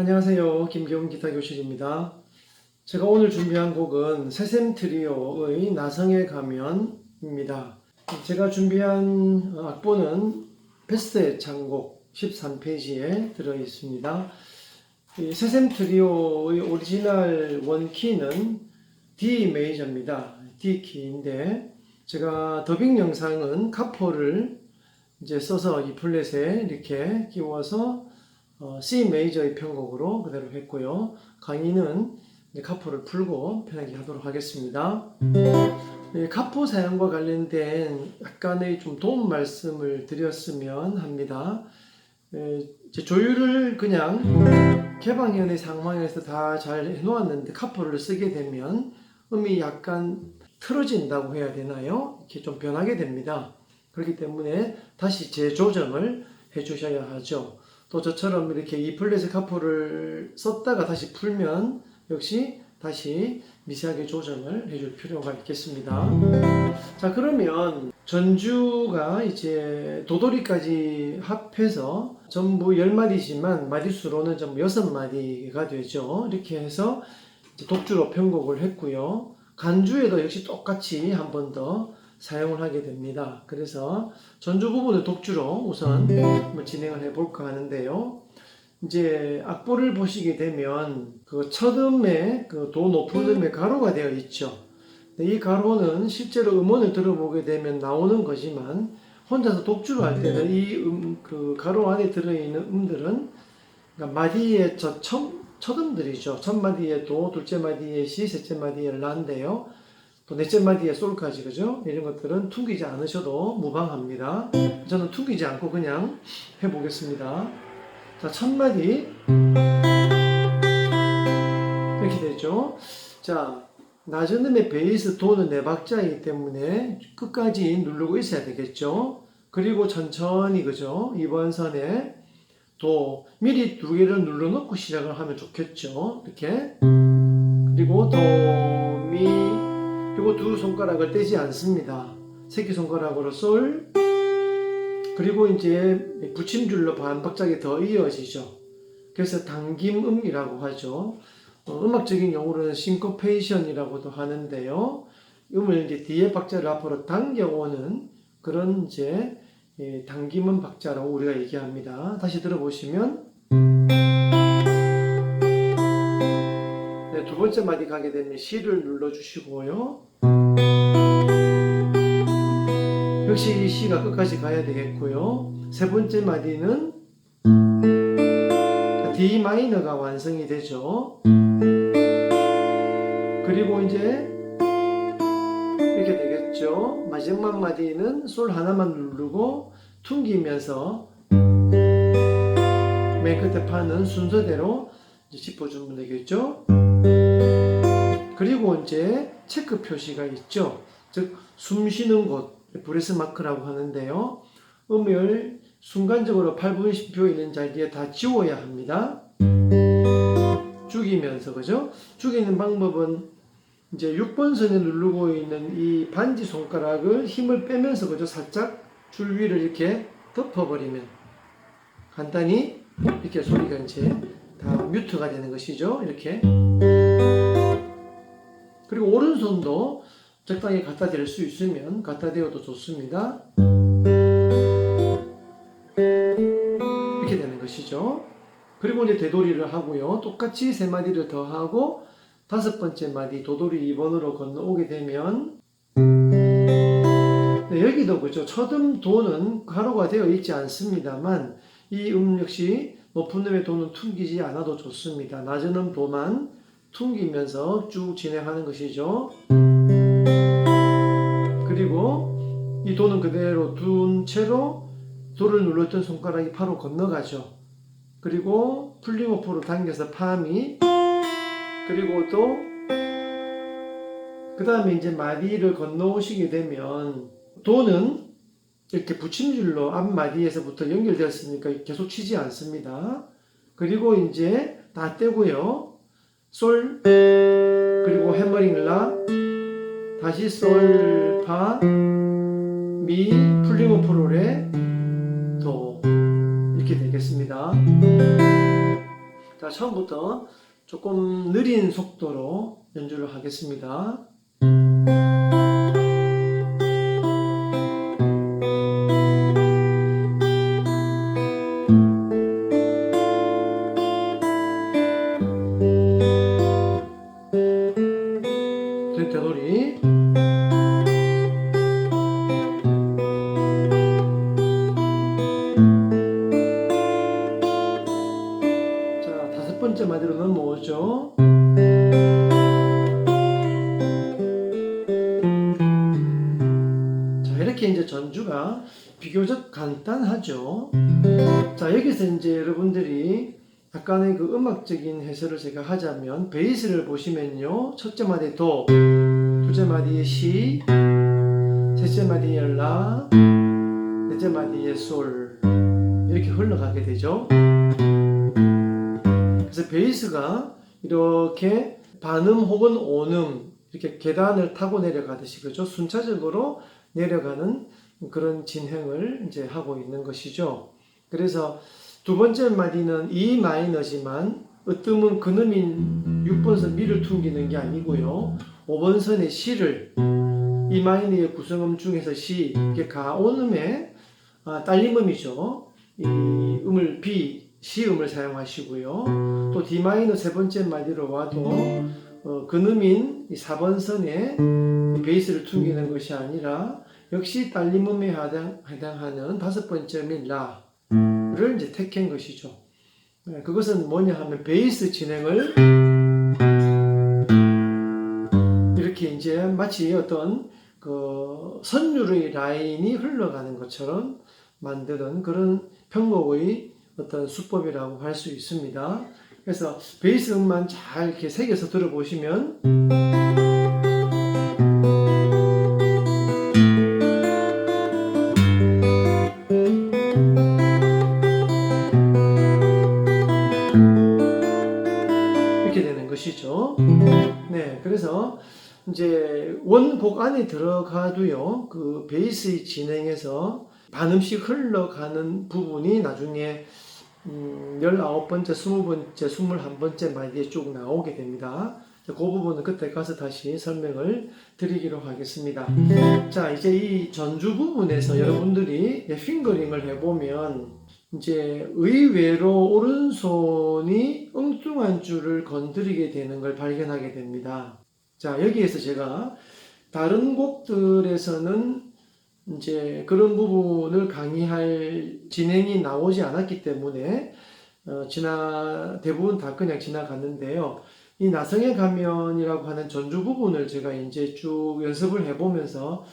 안녕하세요. 김기훈 기타 교실입니다. 제가 오늘 준비한 곡은 새샘 트리오의 나성의 가면입니다. 제가 준비한 악보는 베스트 애창곡 13페이지에 들어 있습니다. 이 새샘 트리오의 오리지널 원키는 D 메이저입니다. D 키인데 제가 더빙 영상은 카포를 이제 써서 이 플랫에 이렇게 끼워서 C 메이저의 편곡으로 그대로 했고요. 강의는 카포를 풀고 편하게 하도록 하겠습니다. 카포 사용과 관련된 약간의 좀 도움 말씀을 드렸으면 합니다. 조율을 그냥 개방현의 상황에서 다 잘 해놓았는데 카포를 쓰게 되면 음이 약간 틀어진다고 해야 되나요? 이렇게 좀 변하게 됩니다. 그렇기 때문에 다시 재조정을 해주셔야 하죠. 또 저처럼 이렇게 이 플랫의 카포를 썼다가 다시 풀면 역시 다시 미세하게 조정을 해줄 필요가 있겠습니다. 자, 그러면 전주가 이제 도돌이까지 합해서 전부 10마디지만 마디수로는 전부 6마디가 되죠. 이렇게 해서 독주로 편곡을 했고요. 간주에도 역시 똑같이 한 번 더 사용을 하게 됩니다. 그래서 전주 부분을 독주로 우선 진행을 해볼까 하는데요. 이제 악보를 보시게 되면 그 첫 음에 그 도 높은 음에 가로가 되어 있죠. 이 가로는 실제로 음원을 들어보게 되면 나오는 거지만 혼자서 독주로 할 때는 이 그 가로 안에 들어있는 음들은 그러니까 마디의 첫 음들이죠. 첫 마디에 도, 둘째 마디에 시, 셋째 마디에 라인데요. 또 넷째 마디에 솔까지, 그죠? 이런 것들은 퉁기지 않으셔도 무방합니다. 저는 퉁기지 않고 그냥 해보겠습니다. 자, 첫 마디 이렇게 되죠. 자, 낮은 음의 베이스 도는 4박자이기 때문에 끝까지 누르고 있어야 되겠죠. 그리고 천천히, 그죠? 이번 선에 도 미리 2개를 눌러놓고 시작을 하면 좋겠죠. 이렇게. 그리고 도, 미, 그리고 두 손가락을 떼지 않습니다. 새끼손가락으로 솔, 그리고 이제 붙임줄로 반박자가 더 이어지죠. 그래서 당김음이라고 하죠. 음악적인 용어로는 싱코페이션이라고도 하는데요. 음을 이제 뒤에 박자를 앞으로 당겨오는 그런 이제 당김음 박자라고 우리가 얘기합니다. 다시 들어보시면 네, 두 번째 마디 가게 되면 C를 눌러주시고요. 역시 이 C가 끝까지 가야 되겠고요. 세 번째 마디는 D 마이너가 완성이 되죠. 그리고 이제 이렇게 되겠죠. 마지막 마디는 솔 하나만 누르고 퉁기면서 맨 끝에 파는 순서대로 짚어주면 되겠죠. 그리고 이제 체크 표시가 있죠. 즉 숨 쉬는 곳, 브레스 마크라고 하는데요. 음을 순간적으로 8분 10초 있는 자리에 다 지워야 합니다. 죽이면서, 그죠? 죽이는 방법은 이제 6번 선에 누르고 있는 이 반지 손가락을 힘을 빼면서, 그죠? 살짝 줄 위를 이렇게 덮어버리면 간단히 이렇게 소리가 이제 다 뮤트가 되는 것이죠. 이렇게. 그리고 오른손도 적당히 갖다 댈 수 있으면 갖다 대어도 좋습니다. 이렇게 되는 것이죠. 그리고 이제 되돌이를 하고요. 똑같이 세 마디를 더 하고 다섯 번째 마디 도돌이 2번으로 건너오게 되면 네, 여기도 그죠. 첫 음 도는 가로가 되어 있지 않습니다만 이 역시 높은 음의 도는 퉁기지 않아도 좋습니다. 낮은 음 도만 퉁기면서 쭉 진행하는 것이죠. 그리고 이 도는 그대로 둔 채로 도를 눌렀던 손가락이 바로 건너가죠. 그리고 플링오프로 당겨서 파미, 그리고 또 그 다음에 이제 마디를 건너오시게 되면 도는 이렇게 붙임줄로 앞 마디에서부터 연결되었으니까 계속 치지 않습니다. 그리고 이제 다 떼고요. 솔, 그리고 해머링 라, 다시 솔, 파, 미, 플링오프 레, 도 이렇게 되겠습니다. 자, 처음부터 조금 느린 속도로 연주를 하겠습니다. 테너리. 자, 다섯 번째 마디로 넘어오죠. 자, 이렇게 이제 전주가 비교적 간단하죠. 자, 여기서 이제 여러분들이 약간의 그 음악적인 해설을 제가 하자면, 베이스를 보시면요, 첫째 마디 도, 둘째 마디에 시, 셋째 마디에 라, 넷째 마디에 솔, 이렇게 흘러가게 되죠. 그래서 베이스가 이렇게 반음 혹은 온음, 이렇게 계단을 타고 내려가듯이, 그죠? 순차적으로 내려가는 그런 진행을 이제 하고 있는 것이죠. 그래서 두 번째 마디는 E 마이너지만 으뜸은 근음인 6번선 미를 퉁기는 게 아니고요. 5번선의 C를 E 마이너의 구성음 중에서 C, 이게 가온음의 딸림음이죠. 이 음을 B, C음을 사용하시고요. 또 D 마이너 세 번째 마디로 와도 근음인 4번선의 베이스를 퉁기는 것이 아니라 역시 딸림음에 해당하는 다섯 번째 음인 라를 이제 택한 것이죠. 그것은 뭐냐 하면 베이스 진행을 이렇게 이제 마치 어떤 그 선율의 라인이 흘러가는 것처럼 만드는 그런 편곡의 어떤 수법이라고 할 수 있습니다. 그래서 베이스 음만 잘 이렇게 새겨서 들어보시면 이렇게 되는 것이죠. 네, 그래서 이제 원곡 안에 들어가도요, 그 베이스의 진행에서 반음씩 흘러가는 부분이 나중에 19번째, 20번째, 21번째 마디에 쭉 나오게 됩니다. 그 부분은 그때 가서 다시 설명을 드리기로 하겠습니다. 자, 이제 이 전주 부분에서 여러분들이 핑거링을 해보면 이제 의외로 오른손이 엉뚱한 줄을 건드리게 되는 걸 발견하게 됩니다. 자, 여기에서 제가 다른 곡들에서는 이제 그런 부분을 강의할 진행이 나오지 않았기 때문에 대부분 다 그냥 지나갔는데요. 이 나성의 가면이라고 하는 전주 부분을 제가 이제 쭉 연습을 해보면서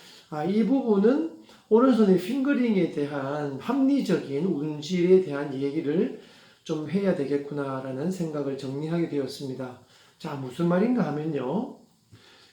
이 부분은 오른손의 핑거링에 대한 합리적인 운질에 대한 얘기를 좀 해야 되겠구나라는 생각을 정리하게 되었습니다. 자, 무슨 말인가 하면요.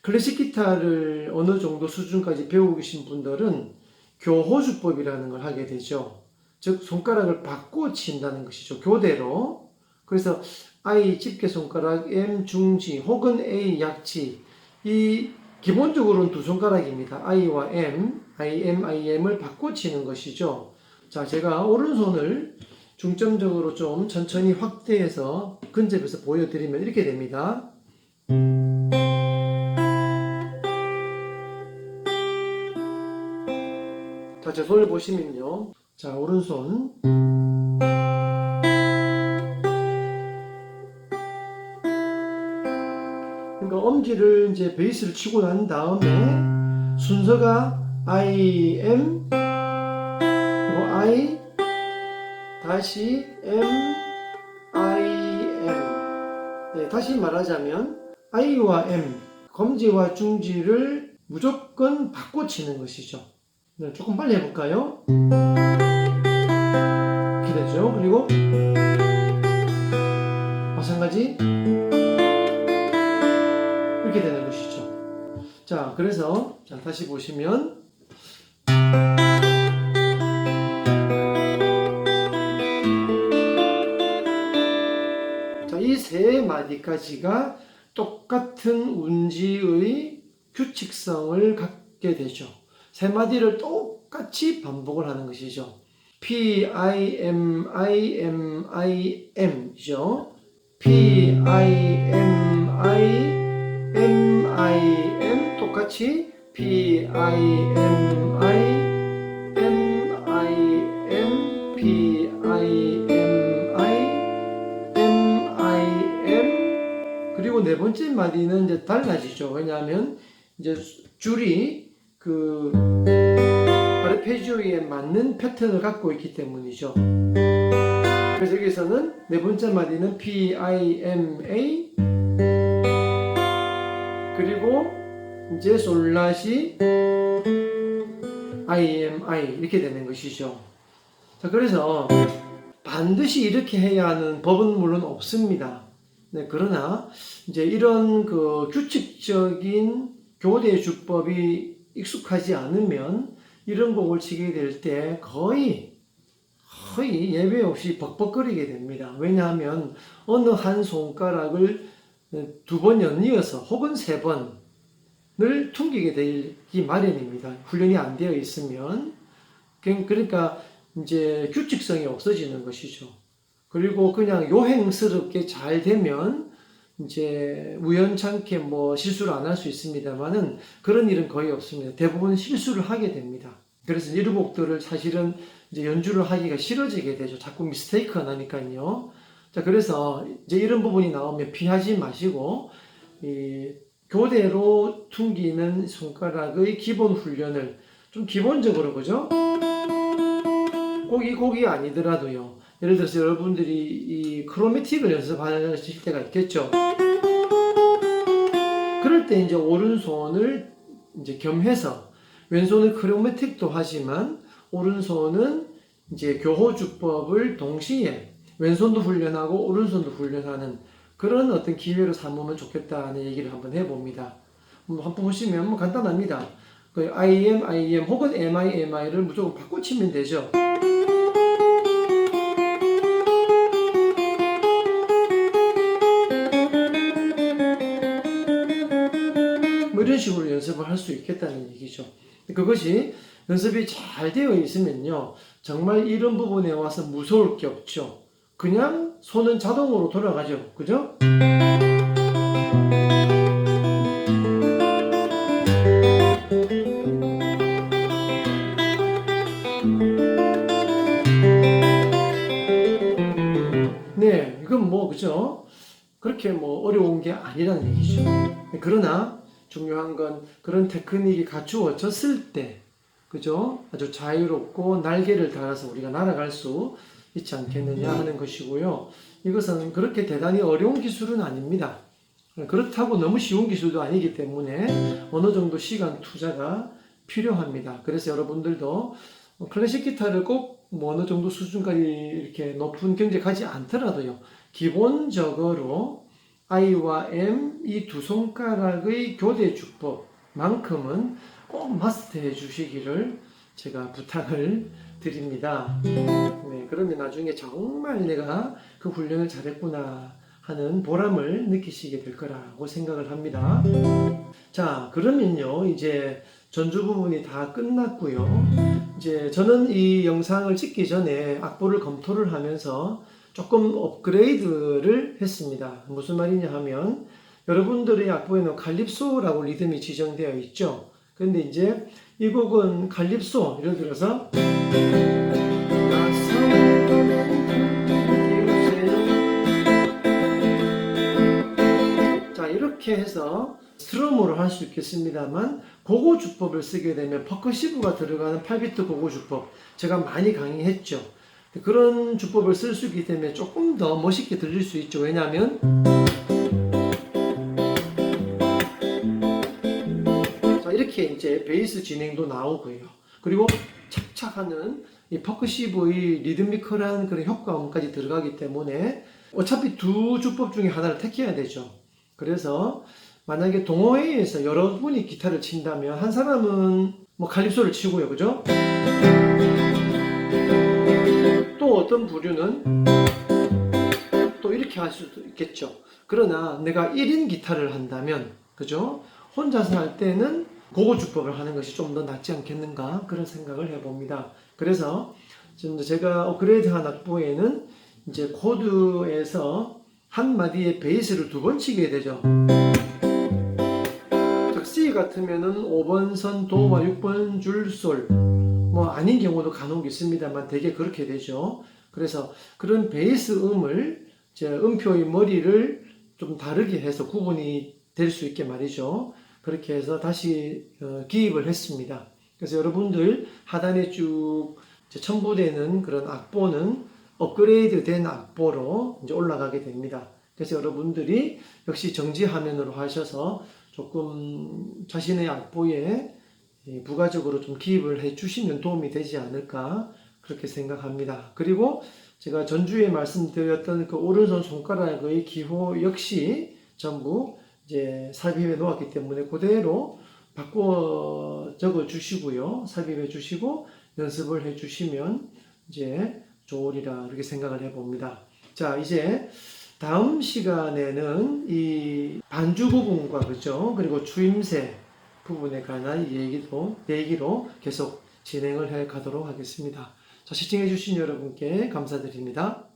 클래식 기타를 어느 정도 수준까지 배우고 계신 분들은 교호주법이라는 걸 하게 되죠. 즉 손가락을 바꿔 친다는 것이죠. 교대로. 그래서 I 집게 손가락, M 중지 혹은 A 약지, 이 기본적으로는 두 손가락입니다. I와 M, IM, IM을 바꿔 치는 것이죠. 자, 제가 오른손을 중점적으로 좀 천천히 확대해서 근접해서 보여드리면 이렇게 됩니다. 자, 제 손을 보시면요. 자, 오른손. 그러니까 엄지를 이제 베이스를 치고 난 다음에 순서가 I, M, 그리고 I, 다시 M, I, M. 네, 다시 말하자면 I와 M, 검지와 중지를 무조건 바꿔 치는 것이죠. 네, 조금 빨리 해볼까요? 이렇게 되죠. 그리고 마찬가지 이렇게 되는 것이죠. 자, 그래서 다시 보시면 자, 이 세 마디까지가 똑같은 운지의 규칙성을 갖게 되죠. 세 마디를 똑같이 반복을 하는 것이죠. P, I, M, I, M, I, M 이죠. PIMI 똑같이 그리고 네 번째 마디는 이제 달라지죠. 왜냐하면 이제 줄이 그 아르페지오에 맞는 패턴을 갖고 있기 때문이죠. 그래서 여기서는 네 번째 마디는 PIMA 그리고 이제 솔라시 IMI 이렇게 되는 것이죠. 자, 그래서 반드시 이렇게 해야 하는 법은 물론 없습니다. 네, 그러나 이제 이런 그 규칙적인 교대 주법이 익숙하지 않으면 이런 곡을 치게 될 때 거의 예외 없이 벅벅거리게 됩니다. 왜냐하면 어느 한 손가락을 두 번 연이어서 혹은 세 번을 퉁기게 되기 마련입니다. 훈련이 안 되어 있으면. 그러니까 이제 규칙성이 없어지는 것이죠. 그리고 그냥 요행스럽게 잘 되면 이제 우연찮게 뭐 실수를 안 할 수 있습니다만은 그런 일은 거의 없습니다. 대부분 실수를 하게 됩니다. 그래서 이 곡들을 사실은 이제 연주를 하기가 싫어지게 되죠. 자꾸 미스테이크가 나니까요. 자, 그래서 이제 이런 부분이 나오면 피하지 마시고 이 교대로 퉁기는 손가락의 기본 훈련을 좀 기본적으로 그죠? 꼭 이 곡이 아니더라도요. 예를 들어서 여러분들이 이 크로매틱을 연습하실 때가 있겠죠. 그럴 때 이제 오른손을 이제 겸해서 왼손은 크로매틱도 하지만 오른손은 이제 교호주법을 동시에 왼손도 훈련하고 오른손도 훈련하는 그런 어떤 기회로 삼으면 좋겠다는 얘기를 한번 해봅니다. 한번 보시면 뭐 간단합니다. 그 IM 혹은 MI를 무조건 바꿔 치면 되죠. 뭐 이런 식으로 연습을 할 수 있겠다는 얘기죠. 그것이 연습이 잘 되어 있으면요. 정말 이런 부분에 와서 무서울 게 없죠. 그냥 손은 자동으로 돌아가죠. 그죠? 네, 이건 뭐, 그죠? 그렇게 뭐 어려운 게 아니라는 얘기죠. 그러나 중요한 건 그런 테크닉이 갖추어졌을 때, 그죠? 아주 자유롭고 날개를 달아서 우리가 날아갈 수 있지 않겠느냐 하는 것이고요. 이것은 그렇게 대단히 어려운 기술은 아닙니다. 그렇다고 너무 쉬운 기술도 아니기 때문에 어느 정도 시간 투자가 필요합니다. 그래서 여러분들도 클래식 기타를 꼭 뭐 어느 정도 수준까지 이렇게 높은 경지에 가지 않더라도요. 기본적으로 I와 M 이 두 손가락의 교대 주법만큼은 꼭 마스터해 주시기를 제가 부탁을 드립니다. 네, 그러면 나중에 정말 내가 그 훈련을 잘했구나 하는 보람을 느끼시게 될 거라고 생각을 합니다. 자, 그러면요, 이제 전주 부분이 다 끝났고요. 이제 저는 이 영상을 찍기 전에 악보를 검토를 하면서 조금 업그레이드를 했습니다. 무슨 말이냐 하면 여러분들의 악보에는 칼립소라고 리듬이 지정되어 있죠. 근데 이제 이 곡은 칼립소, 예를 들어서 자, 이렇게 해서 스트럼으로 할 수 있겠습니다만 고고 주법을 쓰게 되면 퍼커시브가 들어가는 8비트 고고 주법 제가 많이 강의했죠. 그런 주법을 쓸 수 있기 때문에 조금 더 멋있게 들릴 수 있죠. 왜냐하면 자, 이렇게 이제 베이스 진행도 나오고요. 그리고 착착하는 이 퍼커시브의 리드미컬한 그런 효과음까지 들어가기 때문에 어차피 두 주법 중에 하나를 택해야 되죠. 그래서 만약에 동호회에서 여러분이 기타를 친다면 한 사람은 뭐 칼립소를 치고요. 그죠? 또 어떤 부류는 또 이렇게 할 수도 있겠죠. 그러나 내가 1인 기타를 한다면 그죠? 혼자서 할 때는 고고주법을 하는 것이 좀 더 낫지 않겠는가 그런 생각을 해봅니다. 그래서 제가 업그레이드한 악보에는 이제 코드에서 한 마디에 베이스를 두 번 치게 되죠. 즉 C 같으면은 5번 선 도와 6번 줄 솔, 뭐 아닌 경우도 간혹 있습니다만 대개 그렇게 되죠. 그래서 그런 베이스 음을 제 음표의 머리를 좀 다르게 해서 구분이 될 수 있게 말이죠. 그렇게 해서 다시 기입을 했습니다. 그래서 여러분들 하단에 쭉 첨부되는 그런 악보는 업그레이드 된 악보로 이제 올라가게 됩니다. 그래서 여러분들이 역시 정지 화면으로 하셔서 조금 자신의 악보에 부가적으로 좀 기입을 해 주시면 도움이 되지 않을까 그렇게 생각합니다. 그리고 제가 전주에 말씀드렸던 그 오른손 손가락의 기호 역시 전부 이제 삽입해 놓았기 때문에 그대로 바꿔 적어 주시고요. 삽입해 주시고 연습을 해 주시면 이제 좋으리라 이렇게 생각을 해 봅니다. 자, 이제 다음 시간에는 이 반주 부분과 그죠? 그리고 추임새 부분에 관한 얘기로 계속 진행을 해 가도록 하겠습니다. 자, 시청해 주신 여러분께 감사드립니다.